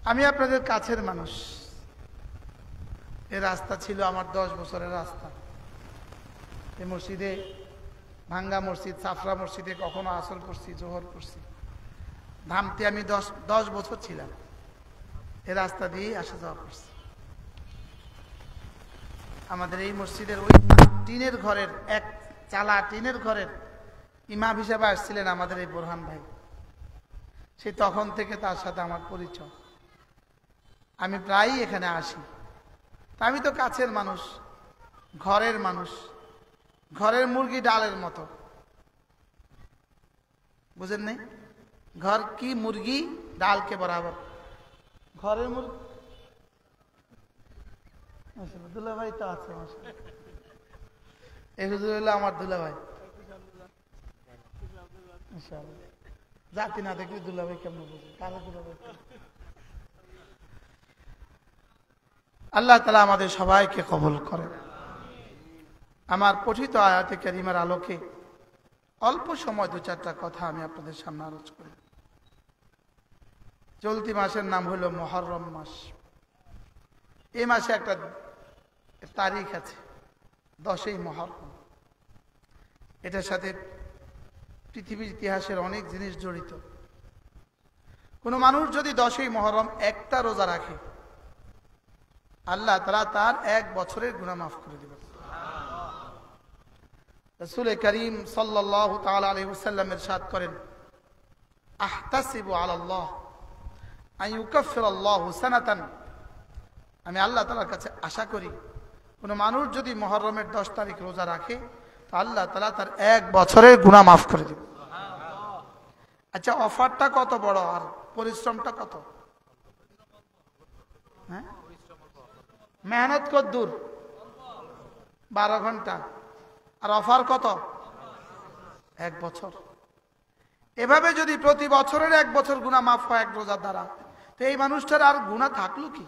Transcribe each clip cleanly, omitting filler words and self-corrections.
আমি আপনাদের কাছের মানুষ। এই রাস্তা ছিল আমার 10 বছরের রাস্তা। এই মসজিদে, ভাঙ্গা মসজিদ, সাফরা মসজিদে কখনো আসর করছি, জোহর করছি। ধামতে আমি 10 বছর ছিলাম। এই রাস্তা দিয়ে আসা যাওয়া করছি। আমাদের এই মসজিদের ওই টিনের ঘরের, এক চালা টিনের ঘরের ইমাম হিসাবে আসছিলেন আমাদের এই বোরহান ভাই। সে তখন থেকে তার সাথে আমার পরিচয়। আমি প্রায়ই এখানে আসি। তা আমি তো কাছের মানুষ, ঘরের মানুষ। ঘরের মুরগি ডালের মতো, বুঝেন নাই? ঘর কি মুরগি ডালকে বরাবর। ঘরের মুরগি দুলা ভাই তো আছে। এই হুজুর হলো আমার দুলা ভাই। জাতি না দেখলে দুলা ভাই কেমন বুঝে, কারো দুলা ভাই। আল্লাহ তাআলা আমাদের সবাইকে কবুল করেন। আমার পঠিত আয়াতে কারিমার আলোকে অল্প সময় 2-4টা কথা আমি আপনাদের সামনে আলোচ করি। চলতি মাসের নাম হলো মুহররম মাস। এই মাসে একটা তারিখ আছে, 10ই মুহররম। এটার সাথে পৃথিবীর ইতিহাসের অনেক জিনিস জড়িত। কোন মানুষ যদি 10ই মুহররম একটা রোজা রাখে, আল্লাহ তাআলা তার 1 বছরের গুনাহ মাফ করে দিবেন। রাসূল করিম সাল্লাল্লাহু তাআলা আলাইহি ওয়াসাল্লাম ইরশাদ করেন, আহতাসিবু আলাল্লাহ আন ইউকাফফিরাল্লাহু সানাতান। আমি আল্লাহ তাআলার কাছে আশা করি, কোন মানুষ যদি মুহররমের 10 তারিখ রোজা রাখে, তো আল্লাহ তাআলা তার 1 বছরের গুনাহ মাফ করে দিবেন। আচ্ছা, অফারটা কত বড় আর পরিশ্রমটা কত? হ্যাঁ, মেহনত কত দূর? 12 ঘন্টা। আর অফার কত? 1 বছর। এভাবে যদি প্রতি বছরের 1 বছর গুনাহ মাফ হয় এক রোজার দ্বারা, তো এই মানুষটার আর গুনাহ থাকলো কি?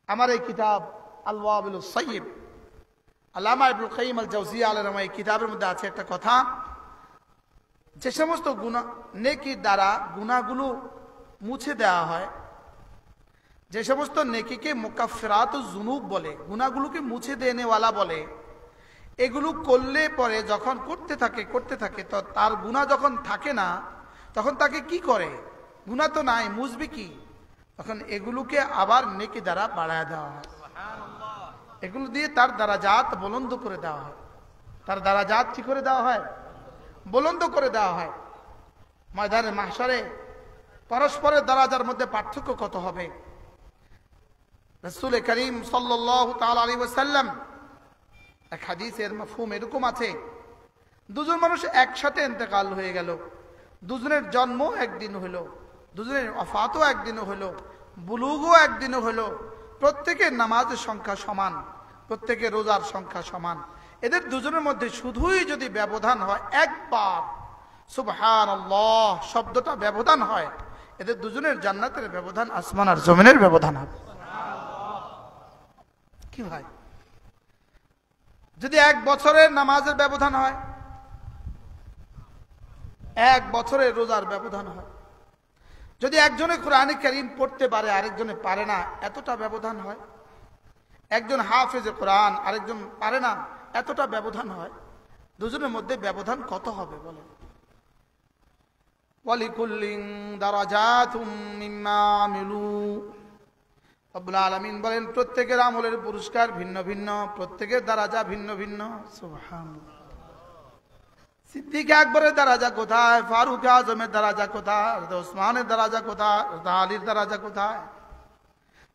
আমার এই কিতাব আল ওয়াবিলুস সাইয়্যিব, আল্লামা ইবনুল কাইয়্যিম আল জাওজিয়া আলাইহির রহমাতুল্লাহ, এই কিতাবের মধ্যে আছে একটা কথা, যে সমস্ত গুনাহ নেকির দ্বারা গুনাহগুলো মুছে দেওয়া হয়, যে সমস্ত নেকিকে মুকাফফিরাতুজ যুনুব বলে, গুনাহগুলোকে মুছে দেনেওয়ালা বলে, এগুলো করলে পরে যখন করতে থাকে তো তার গুনাহ যখন থাকে না, তখন তাকে কি করে? গুনাহ তো নাই, মুছবে কি? তখন এগুলোকে আবার নেকি দ্বারা বাড়ায় দেওয়া হয়। এগুলো দিয়ে তার দারাজাত বুলন্দ করে দেওয়া হয়। তার দারাজাত কি করে দেওয়া হয়? বুলন্দ করে দেওয়া হয়। ময়দানে মাহশারে পরস্পরের দারাজার মধ্যে পার্থক্য কত হবে? রাসূল করিম সাল্লাল্লাহু তাআলা আলাইহি ওয়াসাল্লাম এক হাদিসের মাফহুম এরকম আছে, দুজন মানুষ একসাথে ইন্তেকাল হয়ে গেল, দুজনের জন্ম একদিন হলো, দুজনের ওফাতও একদিন হলো, বুলুগও একদিন হলো, প্রত্যেকের নামাজের সংখ্যা সমান, প্রত্যেকের রোজার সংখ্যা সমান। এদের দুজনের মধ্যে শুধুই যদি ব্যবধান হয়, একবার সুবহানাল্লাহ শব্দটা ব্যবধান হয়, এদের দুজনের জান্নাতের ব্যবধান আসমান আর জমিনের ব্যবধান হবে। কি ভাই, যদি 1 বছরের নামাজের ব্যবধান হয়, 1 বছরের রোজার ব্যবধান হয়, যদি একজনে কোরআনে কারীম পড়তে পারে আরেকজনে পারে না, এতটা ব্যবধান হয়, একজন হাফেজে কোরআন আরেকজন পারে না, এতটা ব্যবধান হয়, দুজনের মধ্যে ব্যবধান কত হবে বলেন? ওয়ালিকুল্লিন দারাজাতুম মিম্মা আমিলু, রব্বুল আলামিন বলেন প্রত্যেকের আমলের পুরস্কার ভিন্ন ভিন্ন, প্রত্যেকের দারাজা ভিন্ন ভিন্ন। সুবহানাল্লাহ। সিদ্দিক আকবরের দারাজা কোথায়? ফারুক আজমের দারাজা কোথায়? ওসমানের দারাজা কোথায়? আলীর দারাজা কোথায়?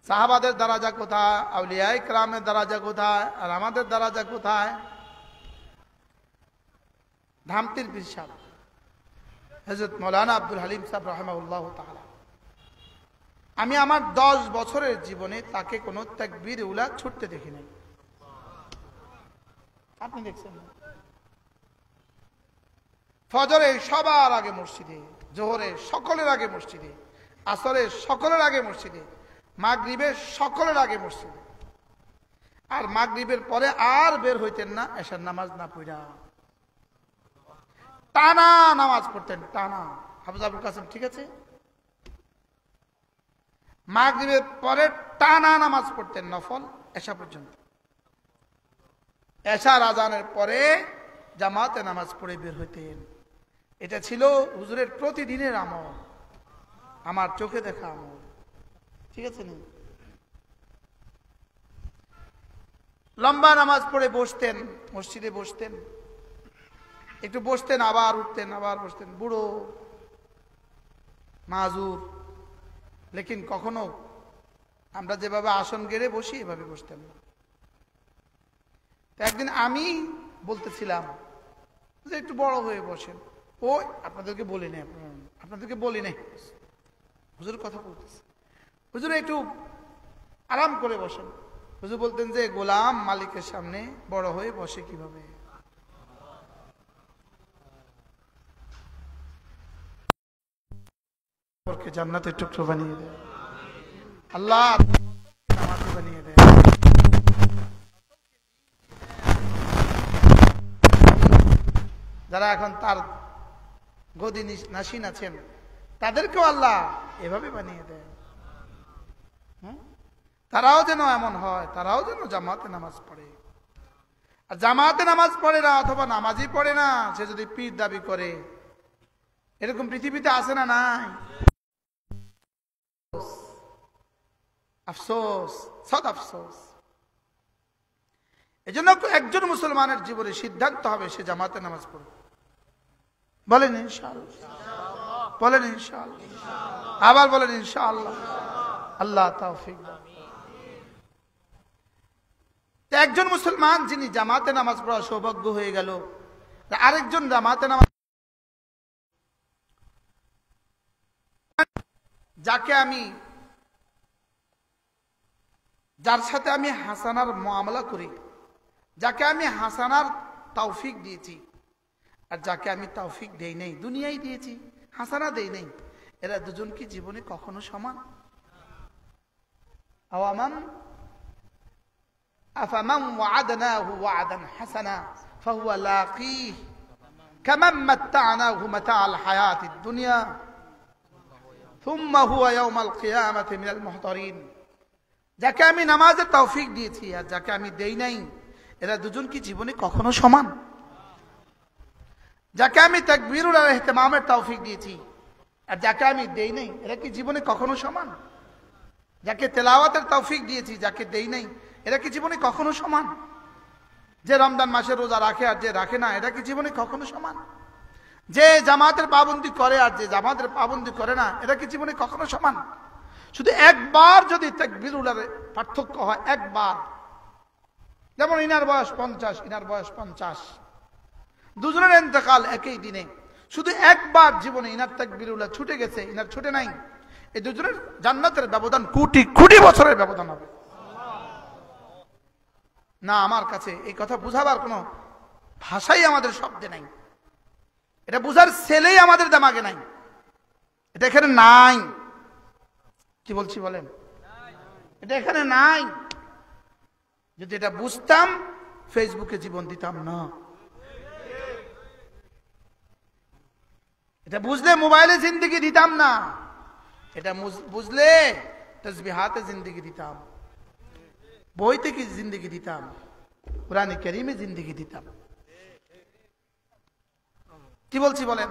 সাহাবাদের দারাজা কোথায়? আউলিয়া ইকরামের দারাজা কোথায়? আর আমাদের দারাজা কোথায়? ধামতির পীর সাহেব হযরত মাওলানা আব্দুল হালিম সাহেব রাহিমাহুল্লাহ তাআলা, আমি আমার 10 বছরের জীবনে তাকে কোনো তাকবীর উলা ছুটতে দেখি নাই। আপনি দেখছেন? ফজরে সবার আগে মসজিদে, জোহরে সকলের আগে মসজিদে, আসরে সকলের আগে মসজিদে, মাগরিবে সকলের আগে মসজিদে, আর মাগরিবের পরে আর বের হইতেন না এশার নামাজ না পড়া, টানা নামাজ পড়তেন, টানা। হাফেজ আবুল কাসেম ঠিক আছে? মাগরিবের পরে টানা নামাজ পড়তেন নফল এশা পর্যন্ত। এশার আজানের পরে জামাতে নামাজ পড়ে বের হইতেন। এটা ছিল হুজুরের প্রতিদিনের আমল, আমার চোখে দেখা আমল। ঠিক আছে নি? লম্বা নামাজ পড়ে বসতেন, মসজিদে বসতেন, একটু বসতেন আবার উঠতেন, আবার বসতেন, বুড়ো মাজুর, লেকিন কখনো আমরা যেভাবে আসন গেড়ে বসি এভাবে বসতেন না। একদিন আমি বলতেছিলাম যে একটু বড় হয়ে বসেন। ও আপনাদেরকে বলি নাই, আপনাদেরকে বলি নাই, হুজুর কথা বলতেছে, হুজুর একটু আরাম করে বসেন। হুজুর বলতেন যে গোলাম মালিকের সামনে বড় হয়ে বসে কিভাবে। জান্নাতের টুকরো বানিয়ে দেয় আল্লাহ, আমাকে বানিয়ে দেয়। যারা এখন তার গদি নাসিন আছেন তাদেরকেও আল্লাহ এভাবে বানিয়ে দেয়। তারাও যেন এমন হয়, তারাও যেন জামাতে নামাজ পড়ে। আর জামাতে নামাজ পড়ে না অথবা নামাজই পড়ে না, সে যদি পীর দাবি করে, এরকম পৃথিবীতে আছে না নাই? আফসোস, সদ আফসোস। এজন্য একজন মুসলমানের জীবনে সিদ্ধান্ত হবে সে জামাতে নামাজ পড়বে। বলেন ইনশাআল্লাহ, বলেন ইনশাআল্লাহ, আবার বলেন ইনশাআল্লাহ। আল্লাহ তৌফিক দান। একজন মুসলমান যিনি জামাতে নামাজ পড়ার সৌভাগ্য হয়ে গেল, আরেকজন জামাতে নামাজ, যার সাথে আমি হাসানার মুআমালা করি, যাকে আমি হাসানার তৌফিক দিয়েছি, আর যাকে আমি তৌফিক দেই নাই, দুনিয়ায় দিয়েছি, হাসানা দেই নাই, এরা দুজন কি জীবনে কখনো সমান? আওয়ামান আফামান ওয়া'আদনাহু ওয়া'দান হাসানা ফাহুয়া লাকীহ কামান মাত্তা'নাহু মাতা'আল হায়াতিদ দুনিয়া সুম্মা হুয়া ইয়াওমাল কিয়ামাতি মিনাল মুহতারিন। যাকে আমি নামাজের তৌফিক দিয়েছি আর যাকে আমি দেই নাই, এরা দুজন কি জীবনে কখনো সমান? যাকে আমি তাকবীরুল ইহতিমামের তৌফিক দিয়েছি আর যাকে আমি দেই নাই, এরা কি জীবনে কখনো সমান? যাকে তেলাওয়াতের তৌফিক দিয়েছি, যাকে দেই নাই, এরা কি জীবনে কখনো সমান? যে রমজান মাসে রোজা রাখে আর যে রাখে না, এরা কি জীবনে কখনো সমান? যে জামাতের পাবন্দি করে আর যে জামাতের পাবন্দি করে না, এরা কি জীবনে কখনো সমান? শুধু একবার যদি তাকবীরুল পার্থক্য হয়, একবার, যেমন ইনার বয়স 50, ইনার বয়স 50, দুজনের ইন্তেকাল একই দিনে, শুধু একবার জীবনে ইনার তাকবীরুল ছুটে গেছে, ইনার ছুটে নাই, এই দুজনের জান্নাতের ব্যবধান কোটি কোটি বছরের ব্যবধান হবে। না, আমার কাছে এই কথা বুঝাবার কোনো ভাষাই আমাদের শব্দে নাই, এটা বুঝার ছেলেই আমাদের দিমাগে নাই, এটা এখানে নাই। কি বলছি বলেন? এটা এখানে নাই। যদি এটা বুঝতাম ফেসবুকে জীবন দিতাম না, এটা বুঝলে মোবাইলে জিন্দেগি দিতাম না, এটা বুঝলে তাসবিহাতে জিন্দেগি দিতাম, বইতে কি জিন্দেগি দিতাম, কুরআনে কারীমে জিন্দেগি দিতাম। কি বলছি বলেন?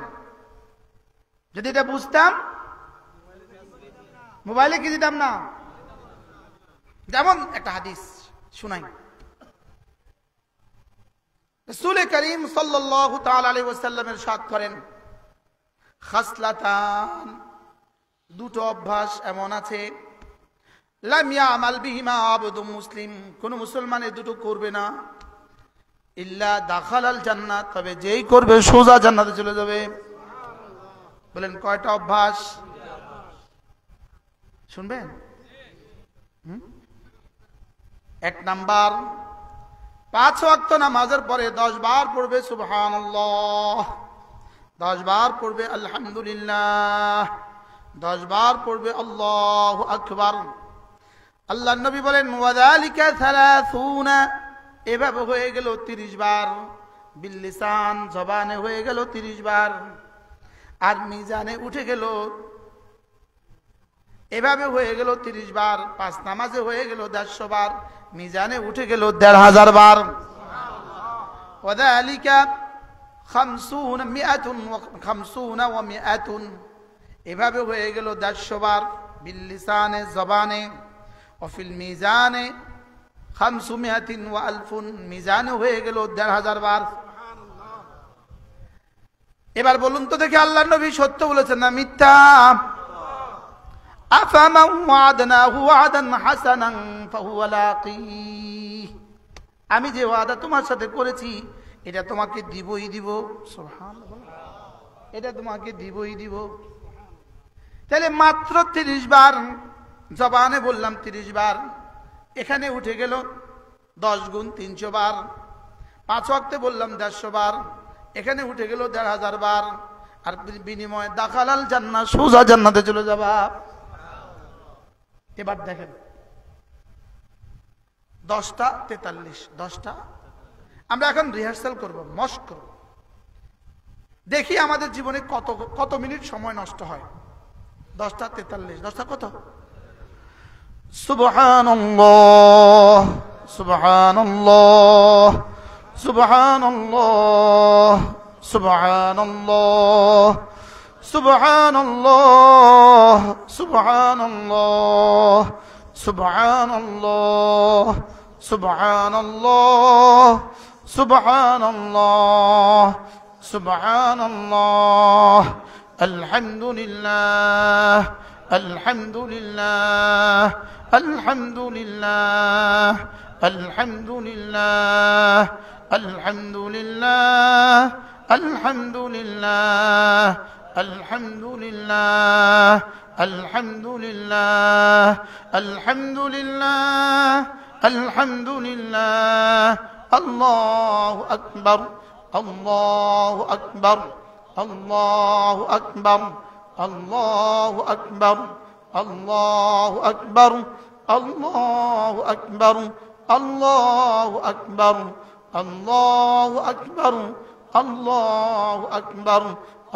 যদি এটা বুঝতাম মোবাইলে কি দিতাম না। যেমন একটা হাদিস শুনাই, রাসূল করিম সাল্লাল্লাহু তাআলা আলাইহি ওয়াসাল্লাম ইরশাদ করেন, খাসলাতান, দুটো অভ্যাস এমন আছে, লাম ইয়ামাল বিহিমা আবদুম মুসলিম, কোন মুসলমান এই দুটো করবে না, ইল্লা দাখালাল জান্নাত, তবে যেই করবে সোজা জান্নাতে চলে যাবে। বলেন কয়টা অভ্যাস? শুনবেন? এক নাম্বার, 5 ওয়াক্ত নামাজের পরে 10 বার পড়বে সুবহানাল্লাহ, 10 বার পড়বে আলহামদুলিল্লাহ, 10 বার পড়বে আল্লাহু আকবার। আল্লাহর নবী বলেন ওয়াযালিকা 30, এভাবে হয়ে গেল 30 বার, বিল লিসান, জবানে হয়ে গেল 30 বার, আর মিজানে উঠে গেল এভাবে হয়ে গেল 30 বার, 5 নামাজে হয়ে গেল 150 বার, মিজানে উঠে গেল 1500 বার। ওয়াযালিকা 50 ওয়া 100 এভাবে হয়ে গেল 150 বার বিল লিসানে জবানে, ওয়া ফিল মিজানে 500 ওয়া 1000 মিজানে হয়ে গেল 1500 বার। এবার বলুন তো দেখি আল্লাহর নবী সত্য বলেছেন না মিথ্যা? আফামান ওয়া'আদনাহু ওয়া'দান হাসানান ফাহুয়া লাকীহ, আমি যে ওয়াদা তোমার সাথে করেছি এটা তোমাকে দিবই দিব। সুবহানাল্লাহ, এটা তোমাকে দিবই দিব। তাহলে মাত্র 30 বার জবানে বললাম, 30 বার, এখানে উঠে গেল 10 গুণ 300 বার। 5 ওয়াক্তে বললাম 150 বার, এখানে উঠে গেল 1500 বার। আর বিনিময়ে দাখালাল জান্নাহ, সোজা জান্নাতে চলে যাবা। এবার দেখেন 10টা 43, 10টা আমরা এখন রিহার্সাল করব, মস্ক করব, দেখি আমাদের জীবনে কত কত মিনিট সময় নষ্ট হয়। 10টা 43, 10টা কত? সুবহানাল্লাহ, সুবহানাল্লাহ, সুবহানাল্লাহ, সুবহানাল্লাহ, সুবহানাল্লাহ, সুবহানাল্লাহ, সুবহানাল্লাহ, সুবহানাল্লাহ, সুবহানাল্লাহ, সুবহানাল্লাহ, আলহামদুলিল্লাহ, আলহামদুলিল্লাহ, আলহামদুলিল্লাহ, আলহামদুলিল্লাহ, আলহামদুলিল্লাহ, আলহামদুলিল্লাহ, আলহামদুলিল্লাহ, আলহামদুলিল্লাহ, আলহামদুলিল্লাহ, আলহামদুলিল্লাহ, আল্লাহু আকবার, আল্লাহু আকবার, আল্লাহু আকবার, আল্লাহু আকবার, আল্লাহু আকবার, আল্লাহু আকবার, আল্লাহু আকবার, আল্লাহু আকবার, আল্লাহু আকবার,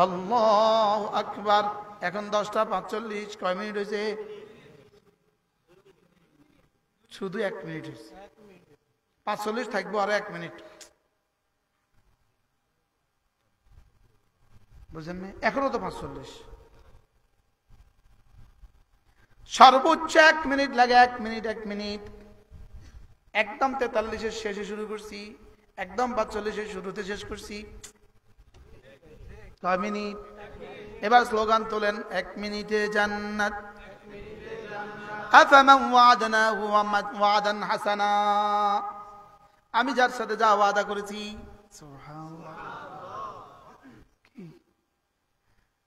আল্লাহু আকবার। এখন 10টা 45, কয় মিনিট হয়েছে? শুধু 1 মিনিট হয়েছে। 45 থাকবো আর 1 মিনিট, বুঝলেন না? এখনো তো 45, সর্বোচ্চ 1 মিনিট লাগে। 1 মিনিট, 1 মিনিট। একদম 43-এর শেষে শুরু করছি, একদম 45-এর শুরুতে শেষ করছি। কয় মিনিট? এবার স্লোগান তোলেন, 1 মিনিটে জান্নাত। আফামান ওয়া'আদনাহু ওয়া'দান হাসানা, আমি যার সাথে যা ওয়াদা করেছি। সুবহানাল্লাহ।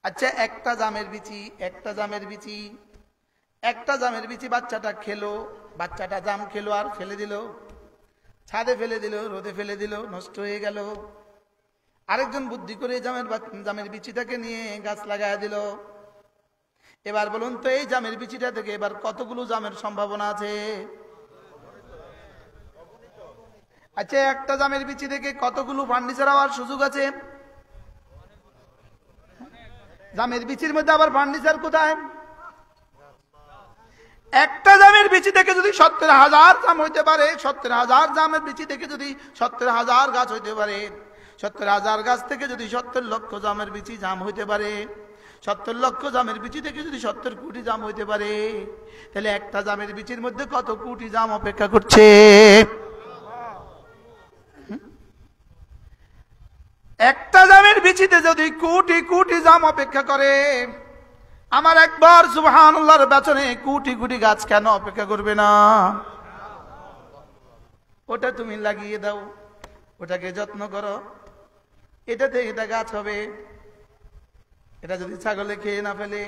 আচ্ছা, একটা জামের বিচি, একটা জামের বিচি, একটা জামের বিচি বাচ্চাটা খেলো, বাচ্চাটা জাম খেলো আর ফেলে দিল, ছাদে ফেলে দিল, রোদে ফেলে দিল, নষ্ট হয়ে গেল। আরেকজন বুদ্ধি করে জামের বিচিটাকে নিয়ে গাছ লাগায় দিল। এবার বলুন তো এই জামের বিচিটা থেকে এবার কতগুলো জামের সম্ভাবনা আছে? আচ্ছা, একটা জামের বিচি থেকে কতগুলো ফার্নিচার হওয়ার সুযোগ আছে? জামের বিচির মধ্যে আবার ফার্নিচার কোথায়? একটা জামের বিচি থেকে যদি 70,000 জাম হইতে পারে, 70,000 জামের বিচি থেকে যদি 70,000 গাছ হইতে পারে, 70,000 গাছ থেকে যদি 70 লক্ষ জামের বিচি জাম হইতে পারে, 70 লক্ষ জামের বিচি থেকে যদি 70 কোটি জাম হইতে পারে, তাহলে একটা জামের বিচির মধ্যে কত কোটি জাম অপেক্ষা করছে? একটা জামের বিচিতে যদি কোটি কোটি জাম অপেক্ষা করে, আমার একবার সুবহানাল্লাহর বেচনে কোটি কোটি গাছ কেন অপেক্ষা করবে না? ওটা তুমি লাগিয়ে দাও, ওটাকে যত্ন করো, এটাতে এটা গাছ হবে। এটা যদি ছাগলে খেয়ে না ফেলে,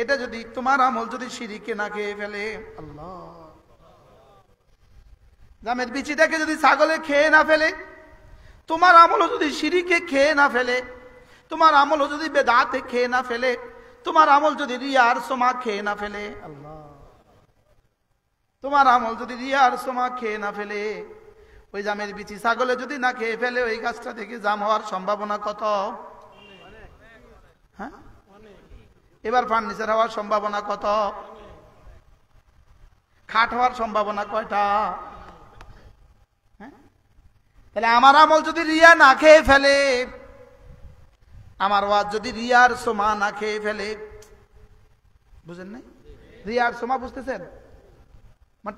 এটা যদি তোমার আমল যদি শিরকে না খেয়ে ফেলে, আল্লাহ, জামের বিচিটাকে যদি ছাগলে খেয়ে না ফেলে, তোমার আমলও যদি শিরকে খেয়ে না ফেলে, তোমার আমলও যদি বেদাতে খেয়ে না ফেলে, তোমার আমল যদি রিয়ার সোমা খেয়ে না ফেলে, আল্লাহ, তোমার আমল যদি রিয়ার সোমা খেয়ে না ফেলে, ওই জামের বিচি ছাগলে যদি না খেয়ে ফেলে, ওই গাছটা থেকে জাম হওয়ার সম্ভাবনা কত? হ্যাঁ, এবার ফার্নিচার হওয়ার সম্ভাবনা কত? খাট হওয়ার সম্ভাবনা কয়টা? তাহলে আমার আমল যদি রিয়া না খেয়ে ফেলে, আমার ওয়াজ যদি রিয়ার সোমা না খেয়ে ফেলে, বুঝেন নাই? রিয়ার সোমা বুঝতেছেন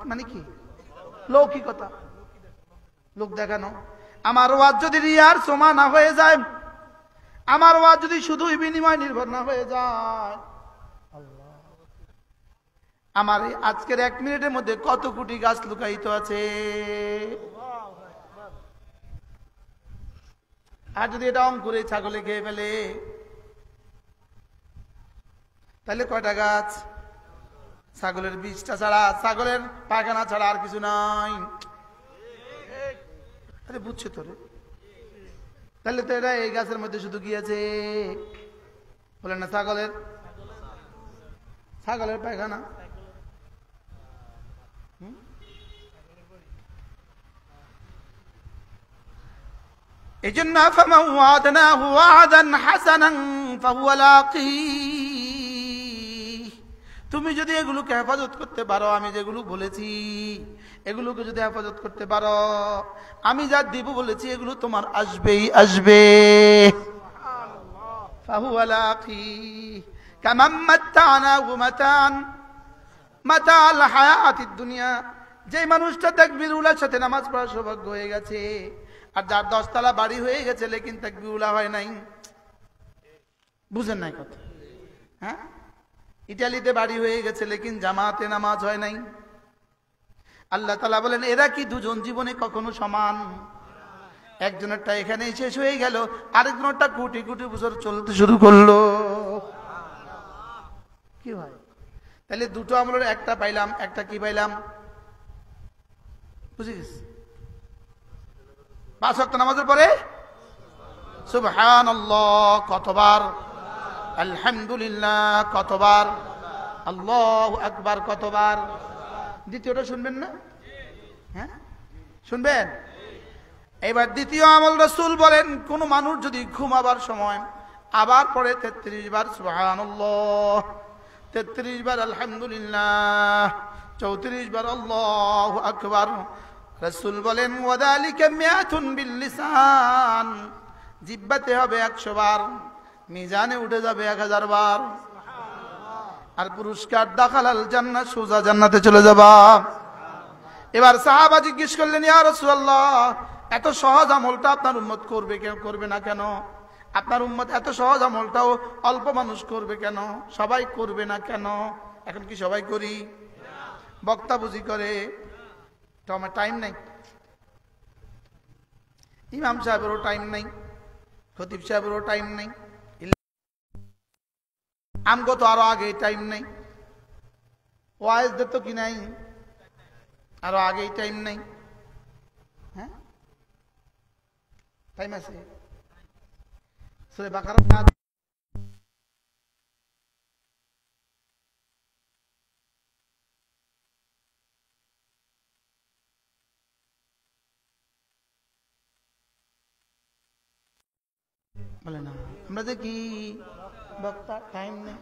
মানে কি? লৌকিকতা, লোক দেখানো। আমার ওয়াজ যদি রিয়ার সোমা না হয়ে যায়, আমার ওয়াজ যদি শুধুই বিনিময় নির্ভর না হয়ে যায়, আমার আজকের 1 মিনিটের মধ্যে কত কোটি গাছ লুকায়িত আছে। আর যদি এটা অঙ্কুরে ছাগলে খেয়ে ফেলে, তাহলে কয়টা গাছ? ছাগলের বীজটা ছাড়া, ছাগলের পায়খানা ছাড়া আর কিছু নাই। আরে বুঝছে তো রে? তাহলে তো এটা এই গাছের মধ্যে শুধু কি আছে বলেন না? ছাগলের পায়খানা। এই জন্য ফামান ওয়াদনাহু ওয়াদান হাসানান ফাহুয়া লাকিহ। তুমি যদি এগুলোকে হেফাজত করতে পারো, আমি যেগুলো বলেছি এগুলোকে যদি হেফাজত করতে পারো, আমি যা দিব বলেছি এগুলো তোমার আসবেই আসবে। ফাহুয়া লাকিহ কামান মাত্তানাহু মাতাল হায়াতিদ দুনিয়া। যে মানুষটা তাকবীরুল্লাহর সাথে নামাজ পড়ার সৌভাগ্য হয়ে গেছে, আর যার 10 তলা বাড়ি হয়ে গেছে লেকিন তাকবীরুল্লাহ হয় নাই, বুঝেন নাই কথা? হ্যাঁ, ইতালিতে বাড়ি হয়ে গেছে লেকিন জামাতে নামাজ হয় নাই। আল্লাহ তাআলা বলেন এরা কি দুজন জীবনে কখনো সমান? একজনেরটা এখানেই শেষ হয়ে গেল, আরেকজনেরটা কোটি কোটি বছর চলতে শুরু করলো। কি হয়? তাহলে দুটো আমলের একটা পাইলাম, একটা কি পাইলাম? বুঝে গেছি? 5 ওয়াক্ত নামাজের পরে সুবহানাল্লাহ কতবার, আলহামদুলিল্লাহ কতবার, আল্লাহু আকবার কতবার। দ্বিতীয়টা শুনবেন না? হ্যাঁ শুনবেন? এবার দ্বিতীয় আমল রাসূল বলেন, কোন মানুষ যদি ঘুমাবার সময় আবার পড়ে 33 বার সুবহানাল্লাহ, 33 বার আলহামদুলিল্লাহ, 34 বার আল্লাহু আকবার, রাসূল বলেন ওয়াদালিকা মিয়াতুন বিল লিসান, জিহ্বাতে হবে 100 বার, মিজানে উঠে যাবে 1000 বার, আর পুরস্কার দাখালাল জান্নাত, সোজা জান্নাতে চলে যাবা। এবার সাহাবা জিজ্ঞেস করলেন ইয়া রাসূলুল্লাহ, এত সহজ আমলটা আপনার উম্মত করবে না কেন? আপনার উম্মত এত সহজ আমলটাও অল্প মানুষ করবে কেন? সবাই করবে না কেন? এখন কি সবাই করি? বক্তা বুঝি করে? তো আমার টাইম নাই, ইমাম সাহেবেরও টাইম নাই, খতিব সাহেবেরও টাইম নাই, আমগো তো আরো আগে টাইম নাই, ওয়াইজদের তো কি নাই, আরো আগেই টাইম নাই। হ্যাঁ টাইম আছে। সূরা বাকারা বলে না, আমরা যে কি বক্তা, টাইম নেই।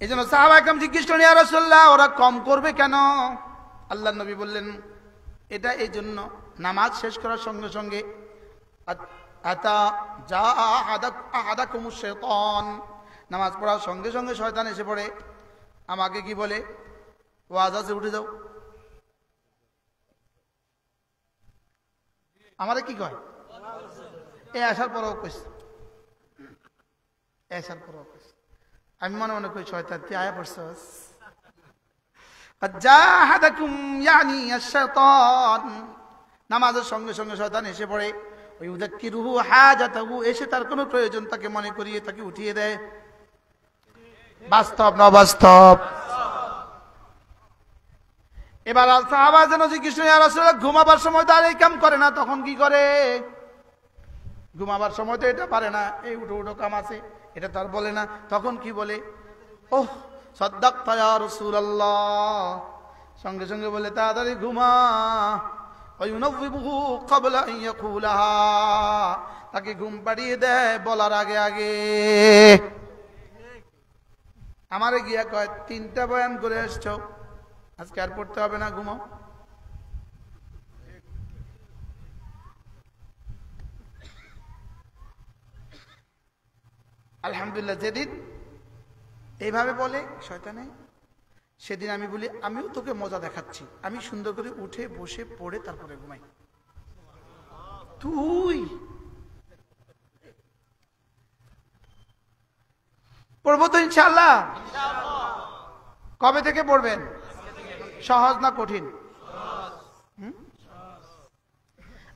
এই জন্য সাহাবা একরাম জিজ্ঞেস করেন ইয়া রাসূলুল্লাহ, ওরা কম করবে কেন? আল্লাহর নবী বললেন এটা এই জন্য, নামাজ শেষ করার সঙ্গে সঙ্গে আতা যা আহাদাকুমুশ শাইতান, নামাজ পড়ার সঙ্গে সঙ্গে শয়তান এসে পড়ে, আমাকে কি বলে? ওয়াজ আছে উঠে যাও। আমারে কি কয়? এ আসার পরও কইছে, আসার পরও কইছে। আমি মনে মনে কই শয়তান তুই আয়া পড়ছস। জাহাদাকুম ইয়ানি আশ-শাইতান, নামাজের সঙ্গে সঙ্গে শয়তান এসে পড়ে, ওই উযাক্কিরুহু হাজাতাহু, এসে তার কোনো প্রয়োজন তাকে মনে করিয়ে তাকে উঠিয়ে দেয়। বাস্তব না বাস্তব? এবার সাহাবা যেন জিজ্ঞেস করেন ইয়া রাসূলুল্লাহ, ঘুমাবার সময় তো আর এই কাম করে না, তখন কি করে? ঘুমাবার সময় তো এটা পারে না, এই উঠো উঠো কাম আছে, এটা তার বলে না, তখন কি বলে? ওহ সাদ্দাকতা ইয়া রাসূলুল্লাহ, সঙ্গে সঙ্গে বলে তাড়াতাড়ি ঘুমা। ওয়ায়ুনাওবিবুহু ক্বাবলা আন ইয়াকুলাহা, তাকে ঘুম পাড়িয়ে দেয় বলার আগে আগে। আমারে গিয়া কয় 3টা বয়ান করে আসছো, আজকে আর পড়তে হবে না, ঘুমাও। আলহামদুলিল্লাহ, যেদিন এইভাবে বলে শয়তানে, সেদিন আমি বলি আমিও তোকে মজা দেখাচ্ছি, আমি সুন্দর করে উঠে বসে পড়ে তারপরে ঘুমাই। তুই পড়বো তো ইনশাআল্লাহ। কবে থেকে পড়বেন? সহজ না কঠিন?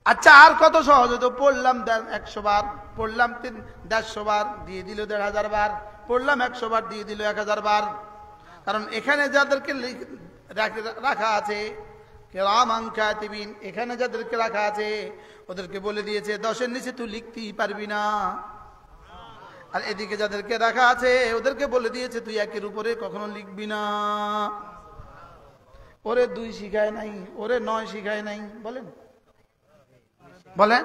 আচ্ছা, আর কত সহজ হতো? পড়লাম 100 বার, পড়লাম 150 বার, দিয়ে দিল 1500 বার, পড়লাম 100 বার, দিয়ে দিল 1000 বার। কারণ এখানে যাদেরকে রাখা আছে কিরামান কাতিবিন, এখানে যাদেরকে রাখা আছে ওদেরকে বলে দিয়েছে 10-এর নিচে তুই লিখতেই পারবি না। আর এদিকে যাদেরকে রাখা আছে ওদেরকে বলে দিয়েছে তুই 1-এর উপরে কখনো লিখবি না। ওরে 2 শিখায় নাই, ওরে 9 শিখায় নাই, বলেন বলেন,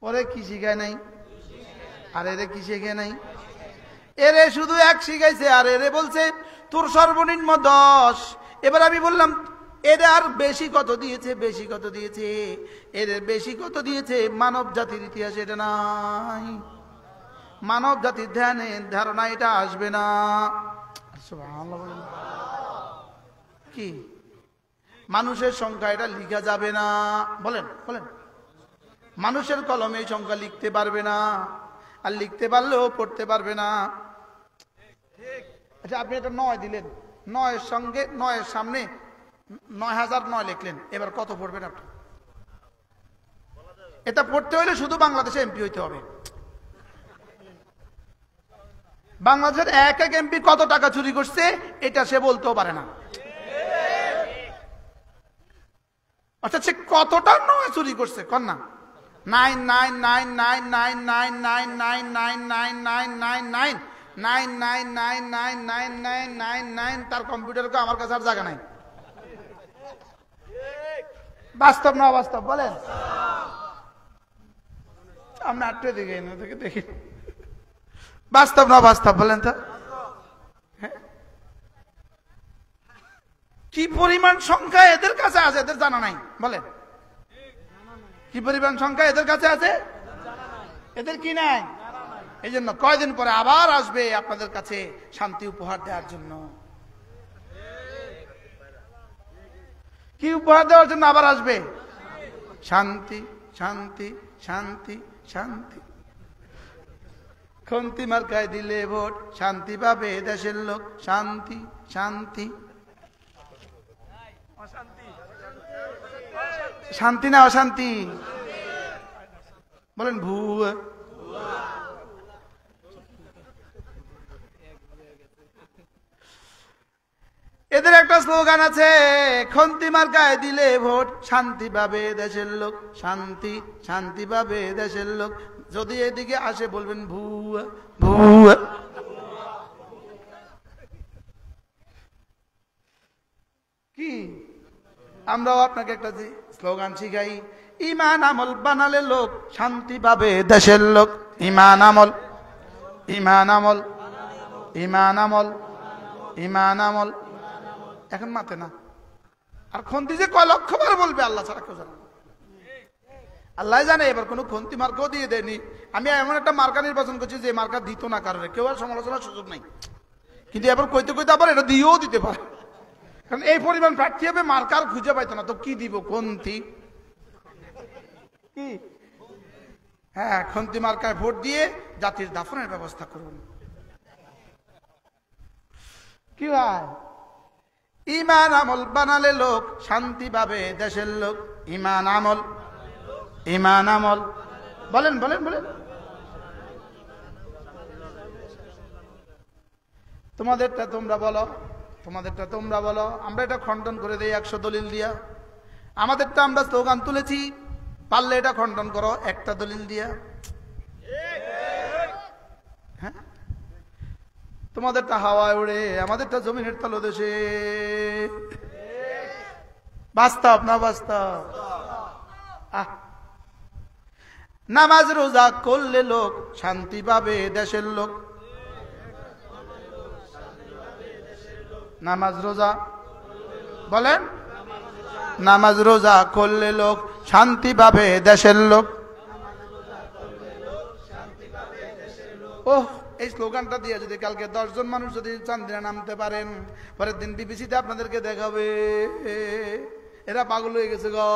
ওরে কি শিখায় নাই? আর এরে কি শিখায় নাই? এরে শুধু 1 শিখাইছে, আর এরে বলছে তোর সর্বনিম্ন 10। এবার আমি বললাম এর আর বেশি কত দিয়েছে? বেশি কত দিয়েছে? এর বেশি কত দিয়েছে? মানব জাতির ইতিহাসে এটা নাই, মানব জাতির ধারণা এটা আসবে না। কি মানুষের সংখ্যা এটা লিখা যাবে না, বলেন বলেন, মানুষের কলমে এই সংখ্যা লিখতে পারবে না, আর লিখতে পারলেও পড়তে পারবে না। আচ্ছা, আপনি এটা 9 দিলেন, 9-এর সঙ্গে 9-এর সামনে 9009 লিখলেন, এবার কত পড়বেন আপনি? এটা পড়তে হলে শুধু বাংলাদেশে এমপি হইতে হবে। বাংলাদেশের এক এমপি কত টাকা চুরি করছে এটা সে বলতেও পারে না। অর্থাৎ সে কতটা 9 চুরি করছে কর না, 99999999999999999 তার কম্পিউটারকে আমার কাছে আর জায়গা নাই। বাস্তব না অবাস্তব বলেন? আমরা 8 দিকে দেখি, বাস্তব না বাস্তব বলেন তো? কি পরিমাণ সংখ্যা এদের কাছে আছে এদের জানা নাই, বলেন কি পরিমাণ সংখ্যা এদের কাছে আছে এদের কি নাই? এই জন্য কয়দিন পরে আবার আসবে আপনাদের কাছে শান্তি উপহার দেওয়ার জন্য। কি উপহার দেওয়ার জন্য আবার আসবে? শান্তি শান্তি শান্তি শান্তি। খন্তি মার্কায় দিলে ভোট, শান্তি পাবে দেশের লোক, শান্তি শান্তি। শান্তি না অশান্তি? বলেন ভুয়া। এদের একটা স্লোগান আছে, খন্তি মার্কায় দিলে ভোট, শান্তি পাবে দেশের লোক, শান্তি শান্তি পাবে দেশের লোক। যদি এদিকে আসে বলবেন ভুয়া ভুয়া। কি আমরাও আপনাকে একটা স্লোগান শিখাই, ইমান আমল বানালে লোক, শান্তি পাবে দেশের লোক। ইমান আমল, ইমান আমল, ইমান আমল, ইমান আমল। এখন মাতে না, আর খন্তি যে কয় লক্ষবার বলবে আল্লাহ ছাড়া কেউ জানে, আল্লাহ জানে। এবার কোন খন্তি মার্কাও দিয়ে দেয়নি। আমি এমন একটা মার্কা নির্বাচন করছি যে মার্কা দিত না কারণে, কেউ আর সমালোচনার সুযোগ নাই। কিন্তু এবার কইতে কইতে আবার এটা দিয়েও দিতে পারে, কারণ এই পরিমাণ প্রার্থী হবে মার্কার খুঁজে পাইতো না, তো কি দিব? খন্তি। কি? হ্যাঁ, খন্তি মার্কায় ভোট দিয়ে জাতির দাফনের ব্যবস্থা করুন। কি ভাই? ইমান আমল বানালে লোক, শান্তি পাবে দেশের লোক। ইমান আমল, ইমান আমল। বলেন বলেন বলেন। তোমাদেরটা তোমরা বলো, তোমাদেরটা তোমরা বলো। আমরা এটা খণ্ডন করে দেই 100 দলিল দিয়া। আমাদেরটা আমরা স্লোগান তুলেছি, পারলে এটা খণ্ডন করো 1টা দলিল দিয়া। হ্যাঁ, তোমাদেরটা হাওয়ায় উড়ে, আমাদেরটা জমিনের তলদেশে। বাস্তব না বাস্তব? নামাজ রোজা করলে লোক শান্তি পাবে দেশের লোক। নামাজ রোজা বলেন, নামাজ রোজা করলে লোক শান্তি পাবে দেশের লোক। ওহ, এই স্লোগানটা দিয়ে যদি কালকে 10 জন মানুষ যদি চান্দিনা নামতে পারেন, পরের দিন বিবিসিতে আপনাদেরকে দেখাবে এরা পাগল হয়ে গেছে গো।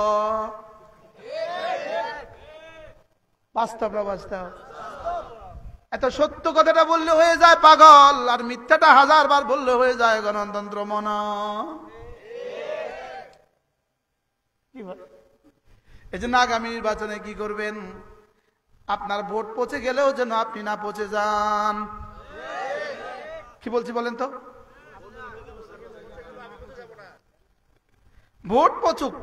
বাস্তবটা বাস্তব, এত সত্য কথাটা বললে হয়ে যায় পাগল, আর মিথ্যাটা 1000 বার বললে হয়ে যায় গণতন্ত্র মনা। এই জন্য আগামী নির্বাচনে কি করবেন? আপনার ভোট পচে গেলেও যেন আপনি না পচে যান। কি বলছি বলেন তো? ভোট পচুক,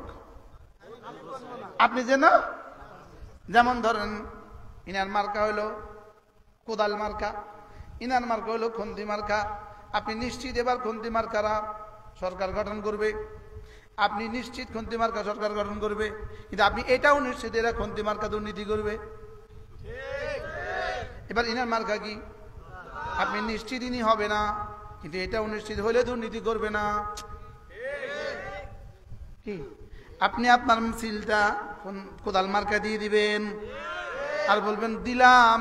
আপনি যেন, যেমন ধরেন ইনার মার্কা হইলো কোদাল মার্কা, ইনার মার্কা হইলো খন্তি মার্কা। আপনি নিশ্চিত এবার খন্তি মার্কারা সরকার গঠন করবে, আপনি নিশ্চিত খন্তি মার্কা সরকার গঠন করবে, কিন্তু আপনি এটাও নিশ্চিত এরা খন্তি মার্কা দুর্নীতি করবে। এবার ইনার মার্কা কি? আপনি নিশ্চিত ইনি হবে না, কিন্তু এটাও নিশ্চিত হলে দুর্নীতি করবে না। কি আপনি আপনার সিলটা কোদাল মার্কা দিয়ে দিবেন আর বলবেন দিলাম,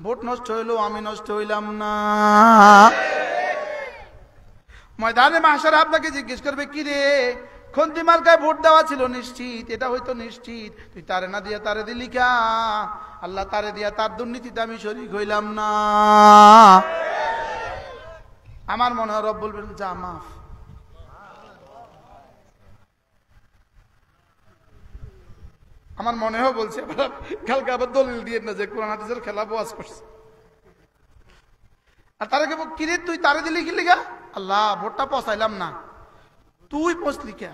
ভোট নষ্ট হইলো আমি নষ্ট হইলাম না। ময়দানে মাহশারে আপনাকে জিজ্ঞেস করবে, কি রে খন্তি মার্কায় ভোট দেওয়া ছিল নিশ্চিত, এটা হয়তো নিশ্চিত, তুই তারে না দিয়া তারে দিলি কা? আল্লাহ তারে দিয়া তার দুর্নীতিতে আমি শরীক হইলাম না। আমার মনে হয় রব বলবেন যা মাফ। আমার মনেও বলছে কালকে আবার দলিল দিয়ে না যে কোরআন হাদিসের খেলা ওয়াজ করছে, আর তারা কেবল কিরে তুই তারে দিলি কি লিগা? আল্লাহ ভোটটা পচাইলাম না, তুই পচলি কে?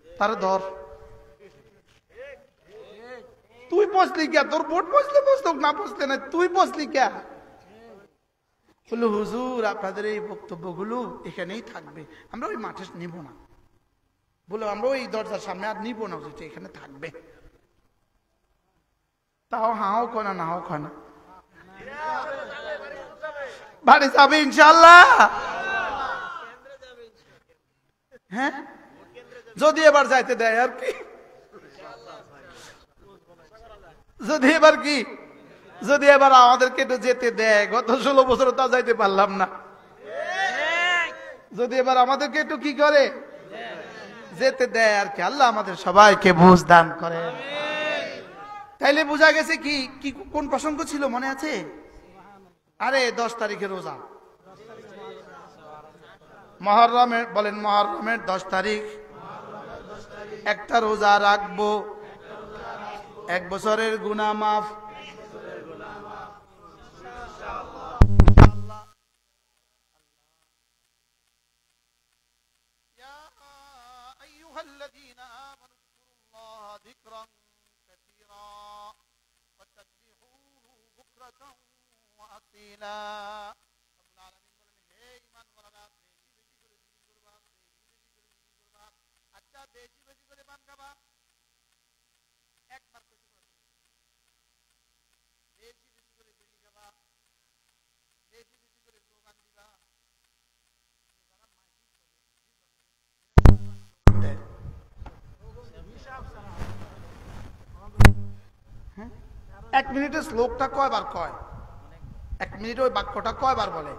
তারে ধর, তুই পচলি কে? তোর ভোট পচলে পচতক না পচলে না, তুই পচলি কে? বললো হুজুর আপনাদের এই বক্তব্যগুলো এখানেই থাকবে, আমরা ওই মাঠে নিব না। বলে আমরা ওই দরজার সামনে আর নিব না, এখানে থাকবে। তাও হাও কয় না, নাও কয় না, বাড়ি যাবে ইনশাআল্লাহ। হ্যাঁ, যদি এবার যাইতে দেয় আর কি, যদি এবার কি, যদি এবার আমাদেরকে একটু যেতে দেয়। গত 16 বছর তা যাইতে পারলাম না, যদি এবার আমাদেরকে একটু কি করে যেতে দেয় আর কি। আল্লাহ আমাদের সবাইকে বুঝ দান করে। তাইলে বোঝা গেছে কি কি কোন প্রসঙ্গ ছিল মনে আছে? আরে 10 তারিখে রোজা, মুহররমের, বলেন মুহররমের 10 তারিখ একটা রোজা রাখবো, 1 বছরের গুনাহ মাফ। এক মিনিটের শ্লোকটা কয়বার কয়? 1 মিনিটে ওই বাক্যটা কয়বার বলে?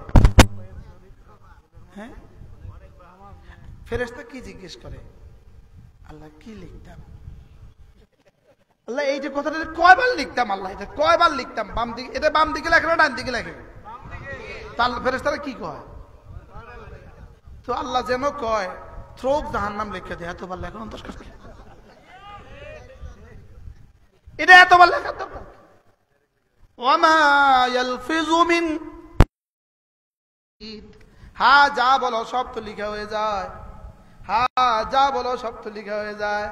হ্যাঁ, ফেরেশতা কি জিজ্ঞেস করে? আল্লাহ কি লিখতাম? আল্লাহ এই যে কথাটা কয়বার লিখতাম? আল্লাহ এটা কয়বার লিখতাম? বাম দিকে, এটা বাম দিকে লেখে না ডান দিকে লেখে? তাহলে ফেরেশতারা কি কয়? তো আল্লাহ যেন কয় থ্রোক জাহান্নাম লিখে দেয়, এতবার লেখার দরকার কি? এটা এতবার লেখার দরকার? ওয়ামা ইয়ালফিযু মিন, হ্যাঁ যা বলো সব তো লিখা হয়ে যায়, হ্যাঁ যা বলো সব তো লিখা হয়ে যায়।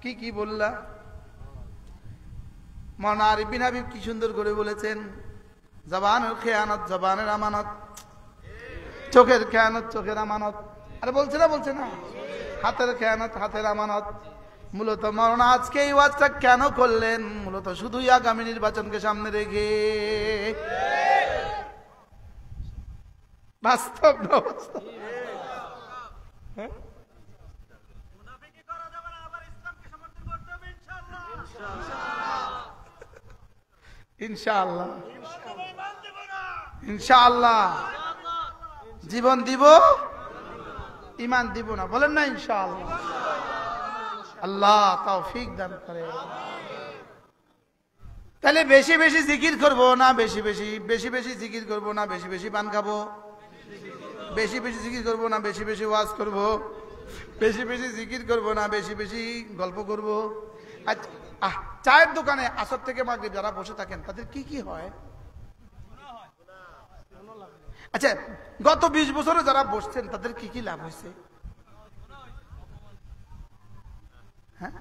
কি কি বললা? মাওলানা আরিফ বিন হাবিব কি সুন্দর করে বলেছেন, জবানের খেয়ানত জবানের আমানত, চোখের খেয়ানত চোখের আমানত। আরে বলছে না, বলছে না? হাতের খেয়ানত হাতের আমানত, মূলত মাওলানা আজকে এই ওয়াজটা কেন করলেন? মূলত শুধুই আগামী নির্বাচনকে সামনে রেখে। বাস্তব না বাস্তব? ইনশাআল্লাহ ইনশাআল্লাহ জীবন দিব, ঈমান দিব না, বলেন না ইনশাআল্লাহ। আল্লাহ তৌফিক দান করে। তাহলে বেশি বেশি জিকির করব না বেশি বেশি জিকির করব না বেশি পান খাবো? বেশি জিকির করব না বেশি ওয়াজ করব? বেশি জিকির করব না বেশি গল্প করব? আচ্ছা, চায়ের দোকানে আসর থেকে মাগরিব যারা বসে থাকেন তাদের কি কি হয়? আচ্ছা, গত 20 বছরে যারা বসছেন তাদের কি কি লাভ হয়েছে? হ্যাঁ,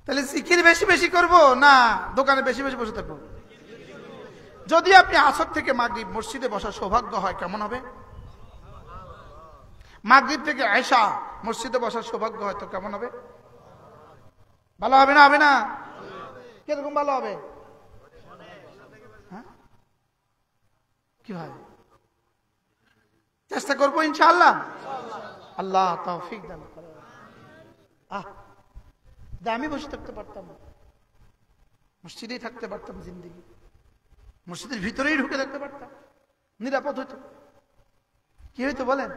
তাহলে জিকির বেশি করব না দোকানে বেশি বসে থাকবো? যদি আপনি আসর থেকে মাগরিব মসজিদে বসার সৌভাগ্য হয় কেমন হবে? মাগরিব থেকে আয়েশা মসজিদে বসার সৌভাগ্য হয় তো কেমন হবে? ভালো হবে না? হবে না? কিরকম ভালো হবে? হ্যাঁ, কি হয়? চেষ্টা করবো ইনশাআল্লাহ। আল্লাহ তৌফিক দান করে। আমি বসে থাকতে পারতাম, মসজিদেই থাকতে পারতাম, জিন্দেগি মসজিদের ভিতরেই ঢুকে থাকতে পারতাম, নিরাপদ হইতো। কি হইতো বলেন?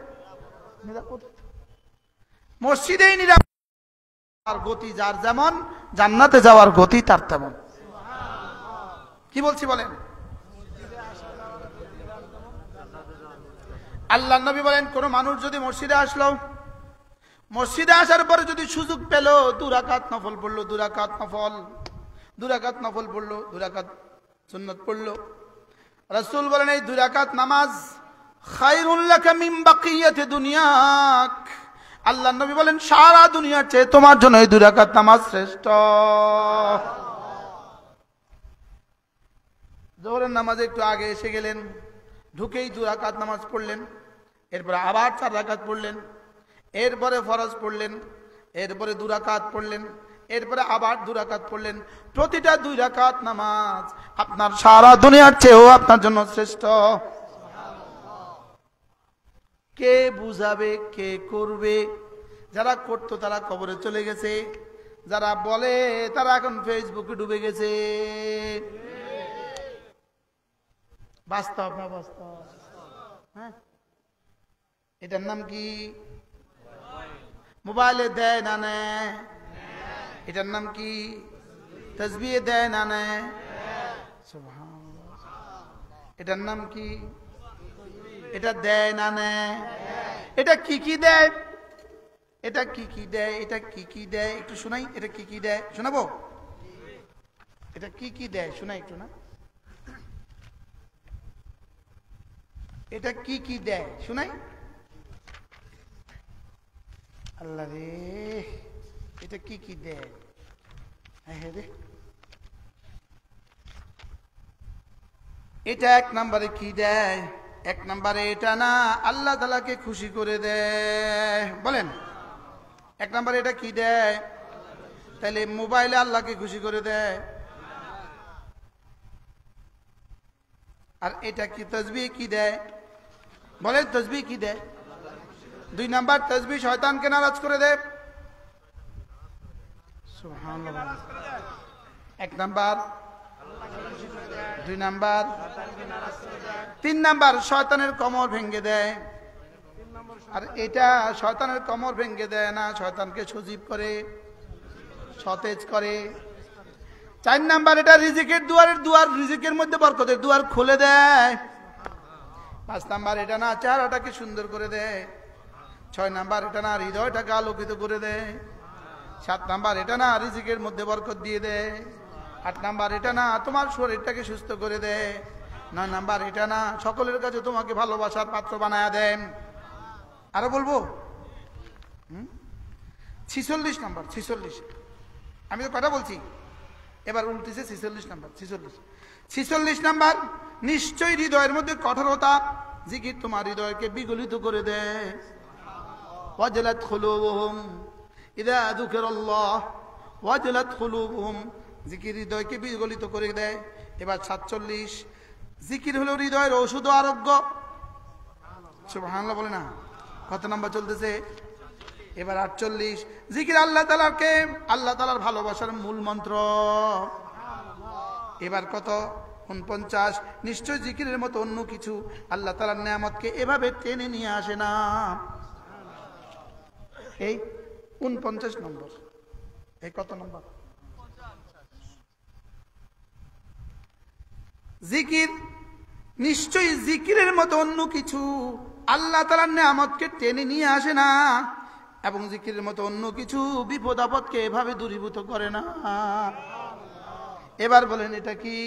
নিরাপদ হইতো। মসজিদেই নিরাপদ। আর গতি যার যেমন, জান্নাতে যাওয়ার গতি তার তেমন। কি বলছি বলেন? আল্লাহ নবী বলেন, কোন মানুষ যদি মসজিদে আসলো, মসজিদে আসার পরে যদি সুযোগ পেল 2 রাকাত নফল পড়লো, 2 রাকাত নফল, 2 রাকাত নফল পড়লো, 2 রাকাত সুন্নত পড়লো, রাসূল বলেন এই 2 রাকাত নামাজ খায়রুল লাকা মিন বাকিয়াতি দুনিয়াক। আল্লাহ নবী বলেন সারা দুনিয়ার চেয়ে তোমার জন্য এই 2 রাকাত নামাজ শ্রেষ্ঠ। জোহরের নামাজে একটু আগে এসে গেলেন, ঢুকেই 2 রাকাত নামাজ পড়লেন, এরপরে আবার 4 রাকাত পড়লেন, এরপরে ফরজ পড়লেন, এরপরে 2 রাকাত পড়লেন, এরপরে আবার 2 রাকাত পড়লেন। প্রতিটা 2 রাকাত নামাজ আপনার সারা দুনিয়ার চেয়েও আপনার জন্য শ্রেষ্ঠ। কে বুঝাবে, কে করবে? যারা করতো তারা কবরে চলে গেছে, যারা বলে তারা এখন ফেসবুকে ডুবে গেছে। বাস্তব না বাস্তব? হ্যাঁ, এটার নাম কি? মোবাইলে দেয় না নেয়? এটার নাম কি? তাসবিহে দেয় না নেয়? সুবহানাল্লাহ। এটার নাম কি? এটা দেয় না নেয়? এটা কি দেয়? এটা কি দেয়? এটা কি দেয়? একটু শোনাই, এটা কি দেয়? শোনাবো? এটা কি দেয়? শোনাই একটু না? এটা কি দেয়? শোনাই। আল্লাহ রে, এটা কি দেয়? হ্যাঁ রে, এটা 1 নম্বরে কি দেয়? 1 নম্বরে এটা না, আল্লাহ তাআলাকে খুশি করে দেয়। বলেন 1 নম্বরে এটা কি দেয়? তাহলে মোবাইলে আল্লাহকে খুশি করে দেয়। আর এটা কি তাসবিহ কি দেয়? বলেন তাসবিহ কি দেয়? 2 নাম্বার তাসবিহ শয়তানকে নারাজ করে দেয়। সুবহানাল্লাহ। 1 নাম্বার, 2 নাম্বার, 3 নাম্বার শয়তানের কোমর ভেঙে দেয়। আর এটা শয়তানের কোমর ভেঙে দেয় না, শয়তানকে সজীব করে, সতেজ করে। 4 নাম্বার এটা রিজিকের দুয়ার, রিজিকের মধ্যে বরকতের দুয়ার খুলে দেয়। 5 নাম্বার এটা না চেহারাটাকে সুন্দর করে দেয়। 6 নাম্বার এটা না হৃদয়টাকে আলোকিত করে দেয়। 7 নাম্বার এটা না রিজিকের মধ্যে বরকত দিয়ে দেয়। 8 নাম্বার এটা না তোমার শরীরটাকে সুস্থ করে দেয়। 9 নাম্বার এটা না সকলের কাছে তোমাকে ভালোবাসার পাত্র বানায়া দেন। আরো বলবো? 46 নাম্বার, 46। আমি তো কটা বলছি, এবার উল্টেছে 46 নাম্বার। 46 নাম্বার নিশ্চয়ই হৃদয়ের মধ্যে কঠোরতা জিকির তোমার হৃদয়কে বিগলিত করে দেয়। ওয়াজলাত কুলুবুহুম ইযা যুকিরাল্লাহ ওয়াজলাত কুলুবুহুম, জিকির হৃদয়কে বিগলিত করে দেয়। এবার 47, জিকির হলো হৃদয়ের ঔষধ ও আরোগ্য। সুবহানাল্লাহ বলে না? কত নম্বর চলতেছে? এবার 48, জিকির আল্লাহ তাআলার ভালোবাসার মূল মন্ত্র। এবার কত? 49, নিশ্চয় জিকিরের মতো অন্য কিছু আল্লাহ তাআলার নেয়ামতকে এভাবে টেনে নিয়ে আসে না। এই 49 নম্বর। এই কত নম্বর? জিকির, নিশ্চয়ই জিকিরের মতো অন্য কিছু আল্লাহ তাআলার নেয়ামতকে টেনে নিয়ে আসে না, এবং জিকিরের মতো অন্য কিছু বিপদ আপদকে এভাবে দূরীভূত করে না। এবার বলেন এটা কি?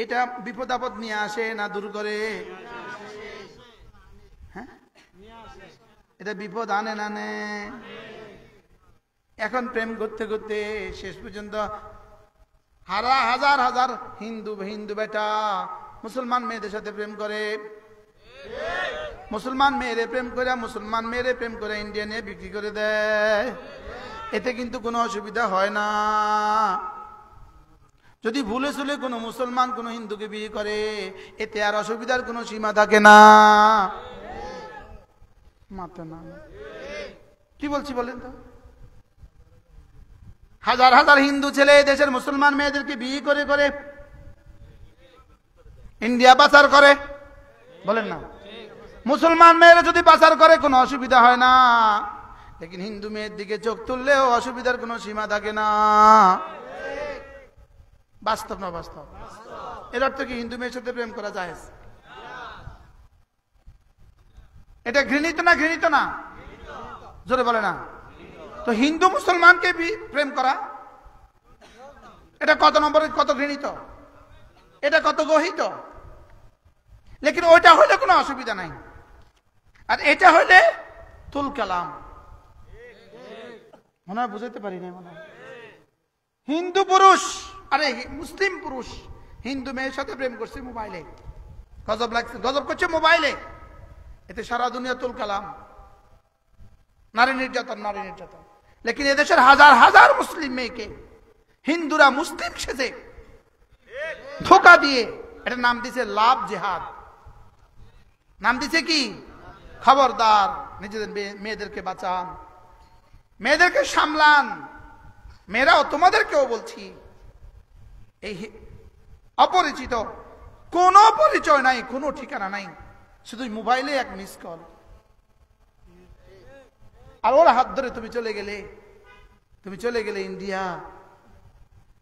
এটা বিপদ আপদ নিয়ে আসে না দূর করে? হ্যাঁ, এটা বিপদ আনে না নে? এখন প্রেম করতে করতে শেষ পর্যন্ত হাজার হাজার হিন্দু বেটা মুসলমান মেয়েদের সাথে প্রেম করে, মুসলমান মেয়েরে প্রেম করে ইন্ডিয়া নিয়ে বিক্রি করে দেয়। এতে কিন্তু কোনো অসুবিধা হয় না। যদি ভুলে চলে কোনো মুসলমান কোনো হিন্দুকে বিয়ে করে, এতে আর অসুবিধার কোনো সীমা থাকে না। মাথা না, কি বলছি বলেন তো? হাজার হাজার হিন্দু ছেলে দেশের মুসলমান মেয়েদেরকে বিয়ে করে করে ইন্ডিয়া পাচার করে, বলেন না? মুসলমান মেয়েরা যদি পাচার করে কোনো অসুবিধা হয় না, লেকিন হিন্দু মেয়ের দিকে চোখ তুললেও অসুবিধার কোনো সীমা থাকে না। বাস্তব না বাস্তব? এর অর্থ কি হিন্দু মেয়ের সাথে প্রেম করা যায়? এটা ঘৃণিত না? ঘৃণিত না? জোরে বলে না? তো হিন্দু মুসলমানকে প্রেম করা এটা কত নম্বরে, কত ঘৃণিত, এটা কত গহিত। লেকিন ওইটা হইলে কোনো অসুবিধা নাই, আর এটা হইলে তুল কালাম। মনে হয় বুঝাইতে পারি না? মনে হয় হিন্দু পুরুষ, আরে মুসলিম পুরুষ হিন্দু মেয়ের সাথে প্রেম করছে মোবাইলে, গজব লাগছে, গজব করছে মোবাইলে, এতে সারা দুনিয়া তুল কালাম, নারী নির্যাতন, নারী নির্যাতন। লেকিন এদেশের হাজার হাজার মুসলিম মেয়েকে হিন্দুরা মুসলিম সেজে ধোকা দিয়ে এটা নাম দিছে লাভ জেহাদ। নাম দিছে কি? খবরদার, নিজেদের মেয়েদেরকে বাঁচান, মেয়েদেরকে সামলান। মেয়েরাও তোমাদেরকেও বলছি, এই অপরিচিত, কোনো পরিচয় নাই, কোনো ঠিকানা নাই, শুধু মোবাইলে এক মিস কল, আর ওর হাত ধরে তুমি চলে গেলে ইন্ডিয়া,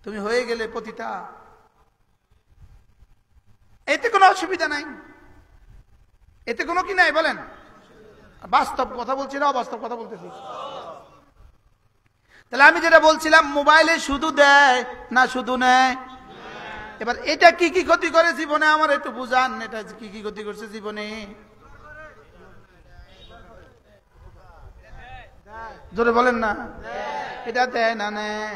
তুমি হয়ে গেলে পতিতা। এতে কোনো অসুবিধা নাই, এতে কোনো কি নাই বলেন? বাস্তব কথা বলছি না অবাস্তব কথা বলতেছি? তাহলে আমি যেটা বলছিলাম, মোবাইলে শুধু দেয় না শুধু নেয়? এবার এটা কি কি ক্ষতি করে জীবনে আমার একটু বুঝান, এটা কি কি ক্ষতি করছে জীবনে? জোরে বলেন না? এটা দেয় না নেয়?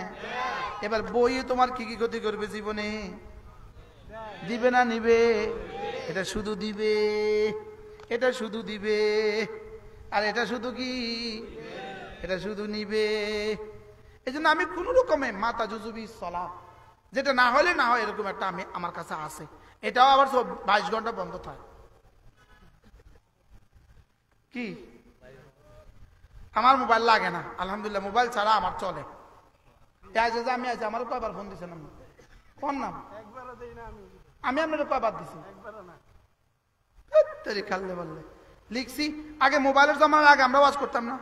এবার বই তোমার কি কি ক্ষতি করবে জীবনে? দিবে না নিবে? এটা শুধু দিবে, এটা শুধু দিবে, আর এটা শুধু কি? এটা শুধু নিবে। এই জন্য আমি কোন রকমে মাতা জুজুবি সলা, যেটা না হলে না হয় এরকম একটা আমি আমার কাছে আছে, এটাও আবার 22 ঘন্টা বন্ধ থাকে। কি আমার মোবাইল লাগে না, আলহামদুলিল্লাহ, মোবাইল ছাড়া আমার চলে। আমি আছি, আমারও কয়বার ফোন দিচ্ছেন? কোন নাম? আমি আপনার কয়বার দিছি? খাললে বললে লিখছি। আগে মোবাইলের জামানার আগে আমরা ওয়াজ করতাম না?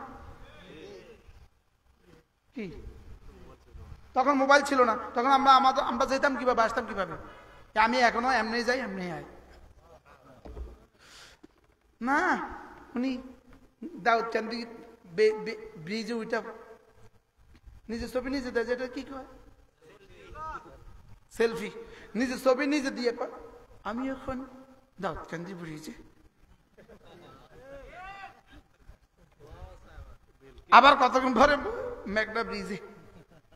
কি তখন মোবাইল ছিল না, তখন আমরা যেতাম কিভাবে, আসতাম কিভাবে? আমি এখনো এমনি যাই এমনি আই না। উনি দাউদ চান্দি ব্রিজে উঠা নিজের ছবি নিজে দেয়, যেটা কি কয় সেলফি, নিজের ছবি নিজে দিয়ে কয় আমি এখন দাউদ চান্দি ব্রিজে। আবার কতক্ষণ পরে মেঘনা ব্রিজে,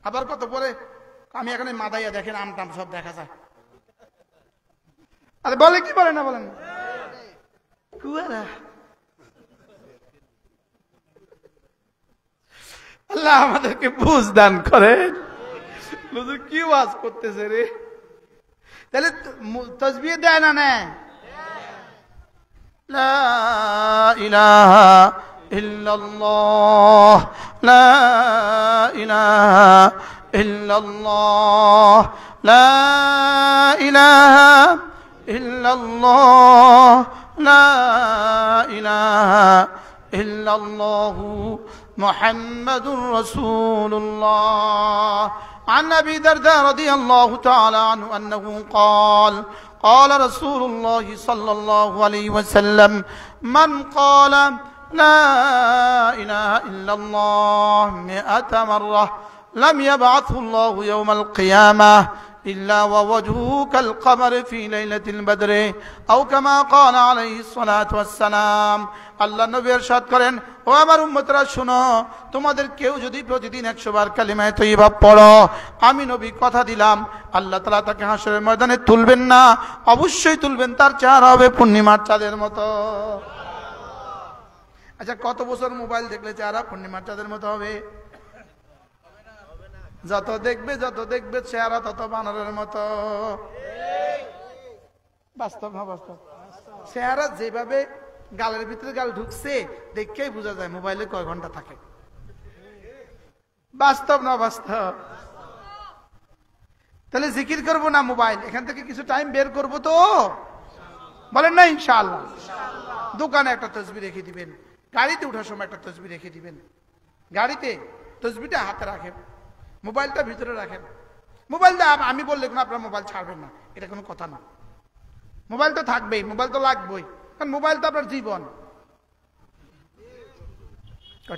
আবার কত পরে আমি এখানে মাদাইয়া, দেখেন আমটাম সব দেখা যায়। আরে বলে কি বলে না বলেন? কুয়ারা আল্লাহ আমাদেরকে বুঝ দান করেন। হুজুর কি ওয়াজ করতেছে রে? তাহলে তাসবিহ দেয় না নেয়? লা ইলাহা ইল্লাল্লাহ, লা ইলাহা ইল্লাল্লাহ, লা ইলাহা ইল্লাল্লাহ, লা ইলাহা ইল্লাল্লাহ মুহাম্মাদুর রাসূলুল্লাহ। عن أبي الدرداء رضي الله تعالى عنه أنه قال قال رسول الله صلى الله عليه وسلم من قال لا إله إلا الله 100 مرة لم يبعثه الله يوم القيامة إلا ووجهه كالقمر في ليلة البدر أو كما قال عليه الصلاة والسلام। আল্লাহ নবী ইরশাদ করেন, ও আমার উম্মতরা শুনো, তোমাদের কেউ যদি প্রতিদিন 100 বার কালিমায়ে তয়্যিবা পড়ো, আমি নবী কথা দিলাম আল্লাহ তাআলা তাকে হাসরের ময়দানে তুলবেন না, অবশ্যই তুলবেন, তার চেহারা হবে পূর্ণিমার চাঁদের মতো। আচ্ছা, কত বছর মোবাইল দেখলে চেহারা পূর্ণিমার চাঁদের মতো হবে? যত দেখবে চেহারা তত বানরের মতো। বাস্তব না বাস্তব? চেহারা যেভাবে গালের ভিতরে গাল ঢুকছে দেখেই বোঝা যায় মোবাইলে কয় ঘন্টা থাকে। বাস্তব না বাস্তব? তাহলে জিকির করব না মোবাইল, এখান থেকে কিছু টাইম বের করব তো, বলেন না ইনশাআল্লাহ? দোকানে একটা তাসবিহ রেখে দিবেন, গাড়িতে ওঠার সময় একটা তাসবিহ রেখে দিবেন, গাড়িতে তাসবিহটা হাতে রাখেন, মোবাইলটা ভিতরে রাখেন। মোবাইলটা আমি বললে কোনো আপনার মোবাইল ছাড়বেন না, এটা কোনো কথা না। মোবাইল তো থাকবেই, মোবাইল তো লাগবেই, কারণ মোবাইল তো আপনার জীবন।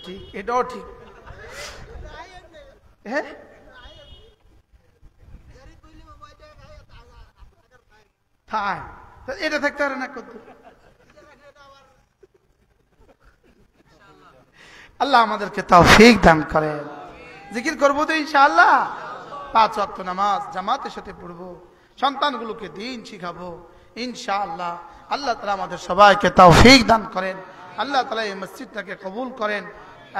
ঠিক, এটাও ঠিক। হ্যাঁ, এটা থাকতে পারে না কত। আল্লাহ আমাদেরকে তৌফিক দান করেন। জিকির করবো তো ইনশাআল্লাহ। 5 ওয়াক্ত নামাজ জামাতের সাথে পড়বো, সন্তানগুলোকে দিন শিখাবো ইনশাআল্লাহ। আল্লাহ তাআলা আমাদের সবাইকে তৌফিক দান করেন। আল্লাহ তাআলা এই মসজিদটাকে কবুল করেন,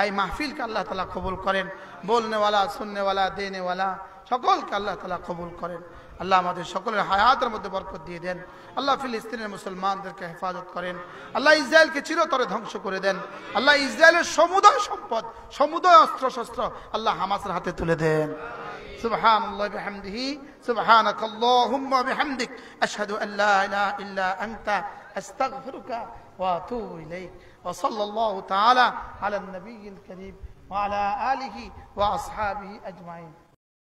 এই মাহফিলকে আল্লাহ তাআলা কবুল করেন, বলনেওয়ালা শুননেওয়ালা দেনেওয়ালা সকলকে আল্লাহ তাআলা কবুল করেন। আল্লাহ আমাদের সকলের হায়াতের মধ্যে বরকত দিয়ে দেন। আল্লাহ ফিলিস্তিনের মুসলমানদেরকে হেফাজত করেন। আল্লাহ ইসরায়েলকে চিরতরে ধ্বংস করে দেন। আল্লাহ ইসরায়েলের সমুদয় সম্পদ, সমুদয় অস্ত্র শস্ত্র আল্লাহ হামাসের হাতে তুলে দেন। সুবহানাল্লাহি ওয়া বিহামদিহি, সুবহানাকাল্লাহুম্মা ওয়া বিহামদিক, আশহাদু আল লা ইলাহা ইল্লা আনতা, আস্তাগফিরুকা ওয়া আতুবু ইলাইক। ওয়া সাল্লাল্লাহু তাআলা আলা নবিয়্যিল কারীম ওয়া আলা আলিহি ওয়া আসহাবিহি আজমাইন।